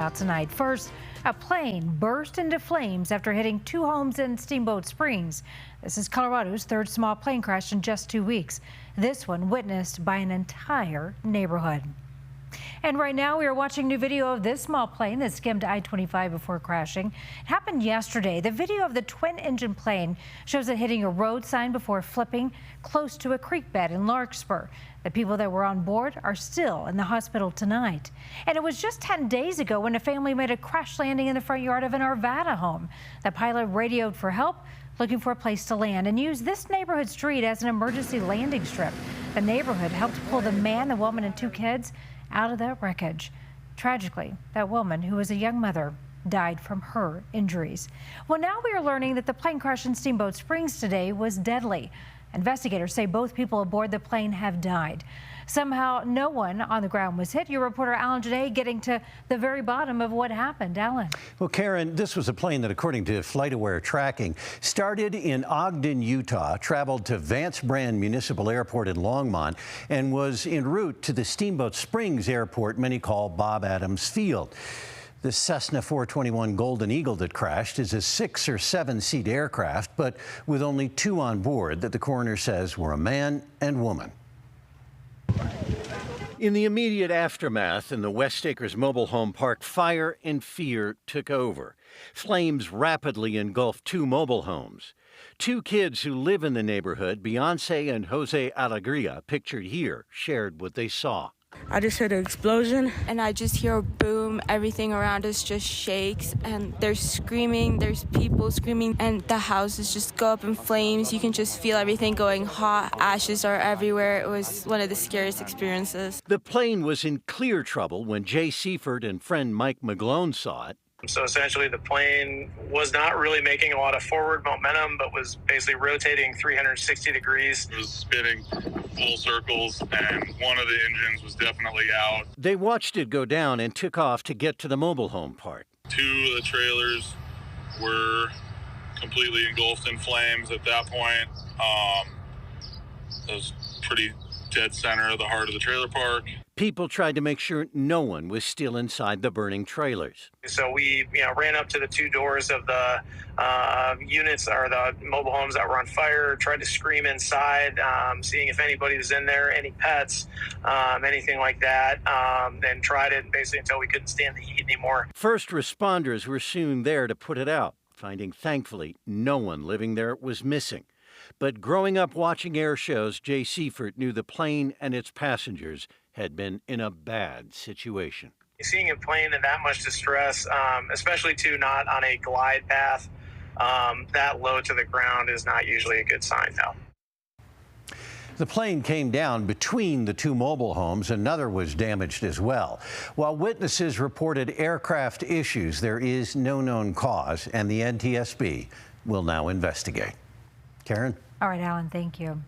Out tonight. First, a plane burst into flames after hitting two homes in Steamboat Springs. This is Colorado's third small plane crash in just 2 weeks. This one witnessed by an entire neighborhood. And right now we are watching new video of this small plane that skimmed I-25 before crashing. It happened yesterday. The video of the twin-engine plane shows it hitting a road sign before flipping close to a creek bed in Larkspur. The people that were on board are still in the hospital tonight. And it was just 10 days ago when a family made a crash landing in the front yard of an Arvada home. The pilot radioed for help, looking for a place to land, and used this neighborhood street as an emergency landing strip. The neighborhood helped pull the man, the woman, and two kids out of that wreckage. Tragically, that woman, who was a young mother, died from her injuries. Well, now we are learning that the plane crash in Steamboat Springs today was deadly. Investigators say both people aboard the plane have died. Somehow, no one on the ground was hit. Your reporter Alan Janae getting to the very bottom of what happened. Alan. Well, Karen, this was a plane that, according to FlightAware tracking, started in Ogden, Utah, traveled to Vance Brand Municipal Airport in Longmont, and was en route to the Steamboat Springs Airport many call Bob Adams Field. The Cessna 421 Golden Eagle that crashed is a 6 or 7 seat aircraft, but with only 2 on board that the coroner says were a man and woman. In the immediate aftermath in the West Acres mobile home park, fire and fear took over. Flames rapidly engulfed 2 mobile homes. 2 kids who live in the neighborhood, Beyonce and Jose Alegria, pictured here, shared what they saw. I just heard an explosion. And I just hear a boom. Everything around us just shakes, and there's screaming, there's people screaming, and the houses just go up in flames. You can just feel everything going hot. Ashes are everywhere. It was one of the scariest experiences. The plane was in clear trouble when Jay Seifert and friend Mike McGlone saw it. So essentially the plane was not really making a lot of forward momentum, but was basically rotating 360 degrees. It was spinning full circles, and one of the engines was definitely out. They watched it go down and took off to get to the mobile home park. 2 of the trailers were completely engulfed in flames at that point. It was pretty dead center of the heart of the trailer park. People tried to make sure no one was still inside the burning trailers. So we ran up to the 2 doors of the units or the mobile homes that were on fire, tried to scream inside, seeing if anybody was in there, any pets, anything like that, and tried it basically until we couldn't stand the heat anymore. First responders were soon there to put it out, finding thankfully no one living there was missing. But growing up watching air shows, Jay Seifert knew the plane and its passengers had been in a bad situation. Seeing a plane in that much distress, especially too not on a glide path that low to the ground, is not usually a good sign now. The plane came down between the 2 mobile homes. Another was damaged as well. While witnesses reported aircraft issues, there is no known cause, and the NTSB will now investigate. Karen? All right, Alan, thank you.